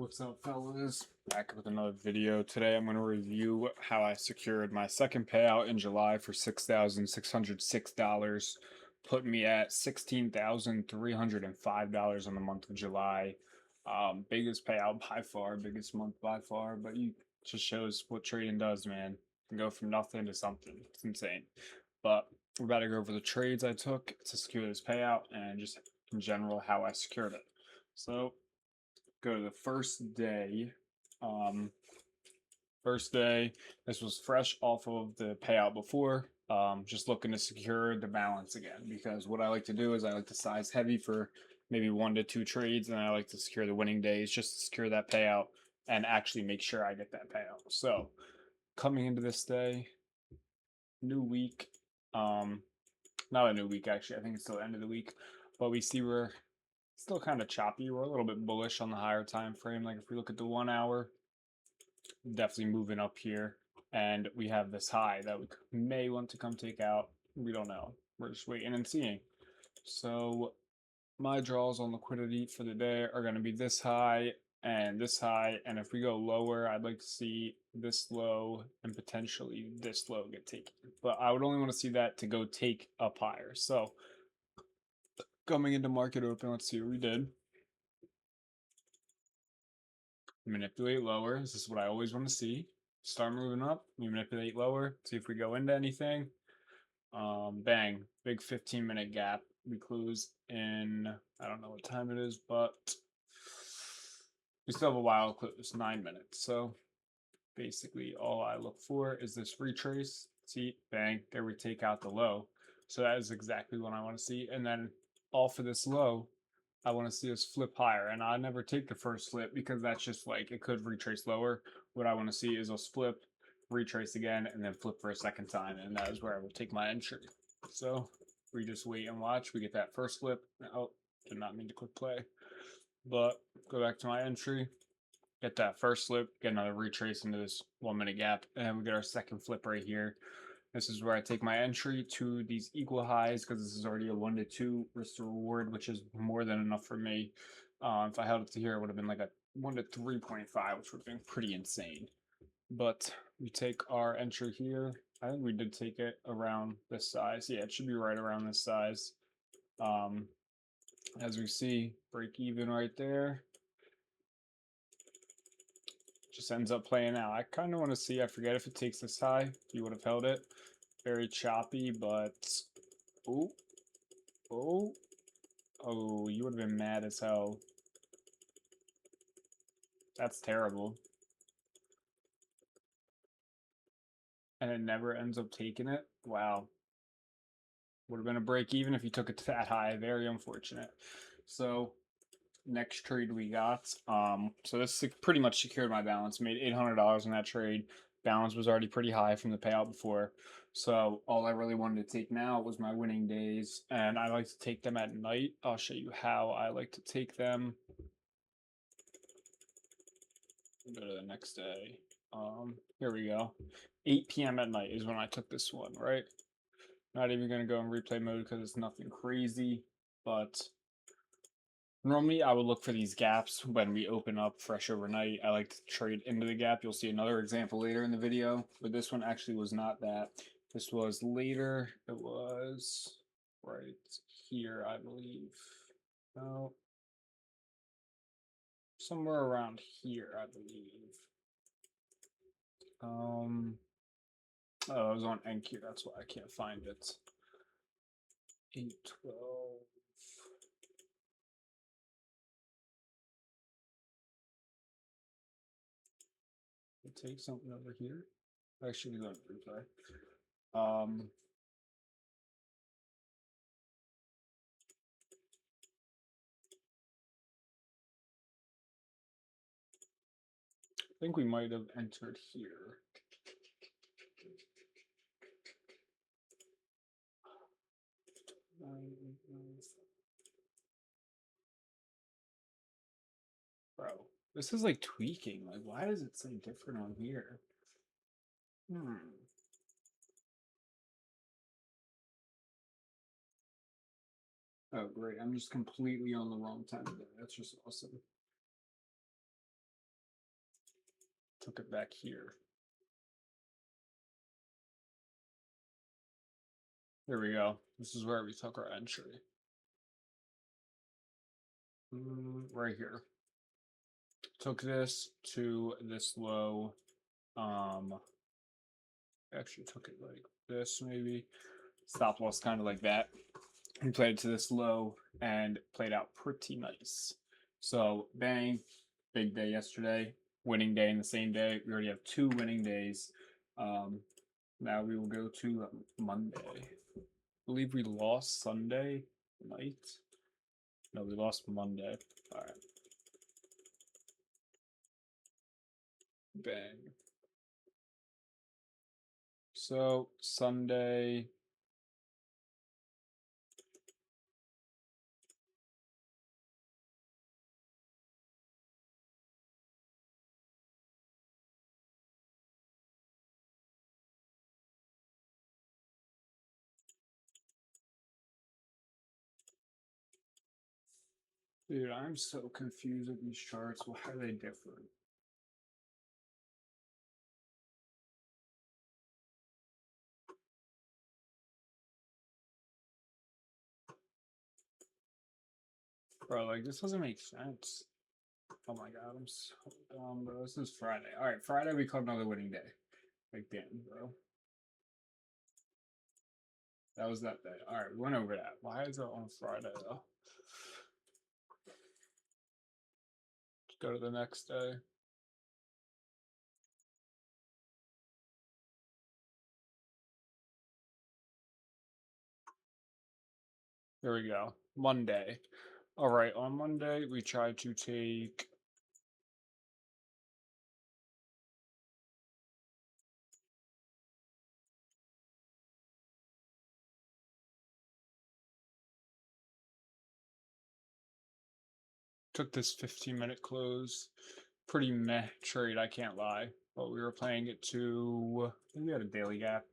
What's up, fellas? Back with another video. Today I'm going to review how I secured my second payout in July for $6,606, put me at $16,305 in the month of July. Biggest payout by far, biggest month by far, but you just shows what trading does, man. You can go from nothing to something. It's insane. But we're about to go over the trades I took to secure this payout and just in general how I secured it. So go to the first day. Um, First day, this was fresh off of the payout before. Just looking to secure the balance again because what I like to do is I like to size heavy for maybe 1 to 2 trades, and I like to secure the winning days just to secure that payout and actually make sure I get that payout. So coming into this day, new week, um, not a new week actually. I think it's still the end of the week, but we see we're still kind of choppy. We're a little bit bullish on the higher time frame. Like if we look at the 1 hour, definitely moving up here. And we have this high that we may want to come take out. We don't know. We're just waiting and seeing. So my draws on liquidity for the day are going to be this high and this high. And if we go lower, I'd like to see this low and potentially this low get taken. But I would only want to see that to go take up higher. So coming into market open, let's see what we did. Manipulate lower. This is what I always want to see. Start moving up. We manipulate lower. See if we go into anything. Bang. Big 15-minute gap. We close in, I don't know what time it is, but we still have a while to close, 9 minutes. So basically all I look for is this retrace. See, bang, there we take out the low. So that is exactly what I want to see. And then off of this low, I want to see us flip higher. And I never take the first flip because that's just like it could retrace lower. What I want to see is us flip, retrace again, and then flip for a second time. And that is where I will take my entry. So we just wait and watch. We get that first flip. Oh, did not mean to click play. But go back to my entry. Get that first flip, get another retrace into this 1 minute gap, and we get our second flip right here. This is where I take my entry to these equal highs because this is already a 1 to 2 risk to reward, which is more than enough for me. If I held it to here, it would have been like a 1 to 3.5, which would have been pretty insane. But we take our entry here. I think we did take it around this size. Yeah, it should be right around this size. As we see, break even right there. Just ends up playing out. I kind of want to see, I forget if it takes this high. If you would have held it. Very choppy, but oh, oh, oh, you would have been mad as hell. That's terrible. And it never ends up taking it. Wow. Would have been a break even if you took it to that high. Very unfortunate. So next trade we got. So this pretty much secured my balance. Made $800 in that trade. Balance was already pretty high from the payout before. So all I really wanted to take now was my winning days, and I like to take them at night. I'll show you how I like to take them. Go to the next day. Here we go. 8 p.m. at night is when I took this one, right? Not even gonna go in replay mode because it's nothing crazy, but normally I would look for these gaps when we open up fresh overnight. I like to trade into the gap. You'll see another example later in the video, but this one actually was not that. This was later. It was right here, I believe. No, somewhere around here, I believe. Oh, it was on Enki. That's why I can't find it. 812. Take something over here. Actually, we don't replay. I think we might have entered here. Bro, this is like tweaking. Like, why does it say different on here? Oh, great. I'm just completely on the wrong time of day. That's just awesome. Took it back here. There we go. This is where we took our entry. Right here. Took this to this low. Actually took it like this maybe. Stop loss kind of like that. We played it to this low and played out pretty nice. So bang, big day yesterday, winning day in the same day. We already have 2 winning days. Now we will go to Monday. I believe we lost Sunday night. No, we lost Monday. All right. Bang. So Sunday. Dude, I'm so confused with these charts. Why are they different? Bro, like, this doesn't make sense. Oh my god, I'm so dumb, bro. This is Friday. Alright, Friday we called another winning day. Like, damn, bro. That was that day. Alright, we went over that. Why is it on Friday, though? Let's go to the next day. Here we go. Monday. Alright, on Monday, we tried to take... Took this 15-minute close. Pretty meh trade, I can't lie. But we were playing it to... I think we had a daily gap.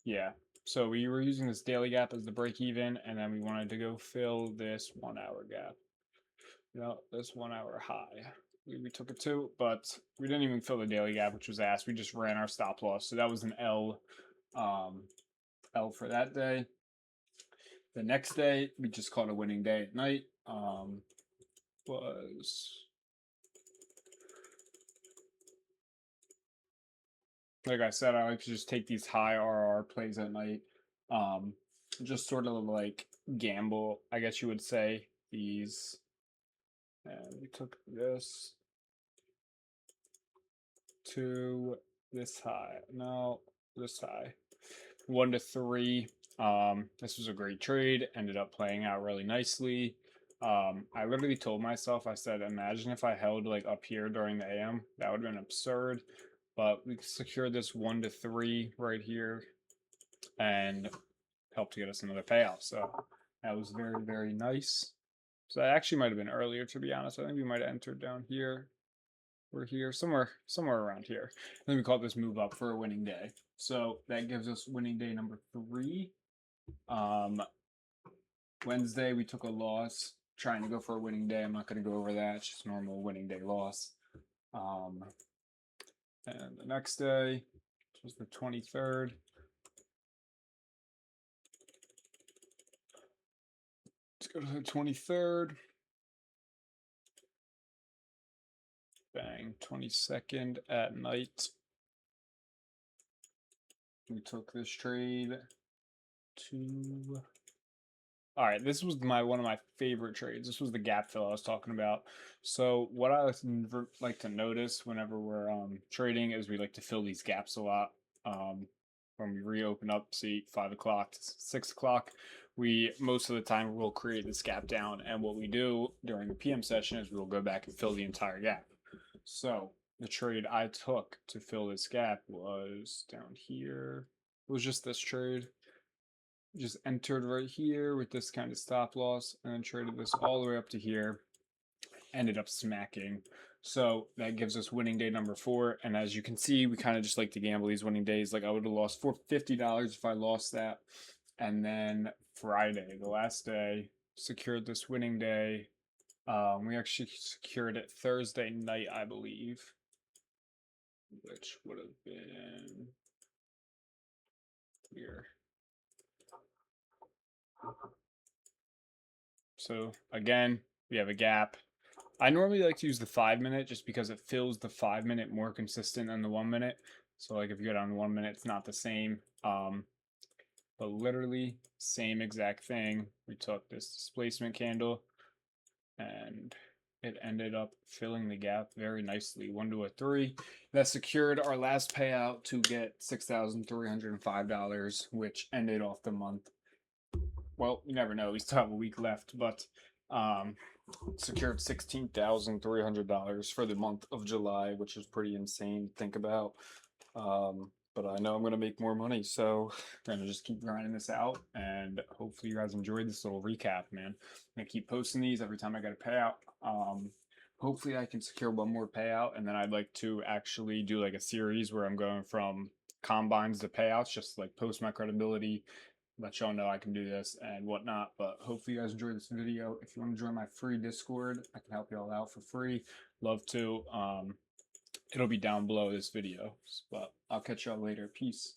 Yeah. So we were using this daily gap as the break even, and then we wanted to go fill this 1 hour gap. You know, this 1 hour high. We took it too, but we didn't even fill the daily gap, which was ass. We just ran our stop loss. So that was an L, L for that day. The next day, we just caught a winning day at night. Was like I said, I like to just take these high RR plays at night. Just sort of like gamble, I guess you would say. These, and we took this to this high. No, this high. 1 to 3. This was a great trade. Ended up playing out really nicely. I literally told myself, I said, imagine if I held like up here during the AM. That would have been absurd. But we secured this 1 to 3 right here and helped to get us another payout. So that was very, very nice. So that actually might have been earlier, to be honest. I think we might have entered down here. We're here, somewhere around here. And then we call this move up for a winning day. So that gives us winning day number 3. Wednesday we took a loss, trying to go for a winning day. I'm not going to go over that. It's just normal winning day loss. And the next day, which was the 23rd. Let's go to the 23rd. Bang, 22nd at night. We took this trade to... All right, this was one of my favorite trades. This was the gap fill I was talking about. So what I like to notice whenever we're trading is we like to fill these gaps a lot. When we reopen up, see 5 o'clock to 6 o'clock, we most of the time will create this gap down. And what we do during the PM session is we'll go back and fill the entire gap. So the trade I took to fill this gap was down here. It was just this trade. Just entered right here with this kind of stop loss and then traded this all the way up to here. Ended up smacking. So that gives us winning day number 4. And as you can see, we kind of just like to gamble these winning days. Like I would have lost $50 if I lost that. And then Friday, the last day, secured this winning day. We actually secured it Thursday night, I believe. which would have been here. So again, we have a gap. I normally like to use the 5 minute just because it fills the 5 minute more consistent than the 1 minute. So like if you go down 1 minute, it's not the same. But literally same exact thing. We took this displacement candle and it ended up filling the gap very nicely. 1 to a 3. That secured our last payout to get $6,305, which ended off the month. Well, you never know. We still have a week left, but secured $16,300 for the month of July, which is pretty insane to think about. But I know I'm gonna make more money, so I'm gonna just keep grinding this out, and hopefully you guys enjoyed this little recap, man. I'm gonna keep posting these every time I get a payout. Hopefully I can secure one more payout, and then I'd like to actually do like a series where I'm going from combines to payouts, just like post my credibility, let y'all know I can do this and whatnot. But hopefully you guys enjoyed this video. If you want to join my free Discord, I can help you all out for free. Love to. It'll be down below this video. But I'll catch y'all later. Peace.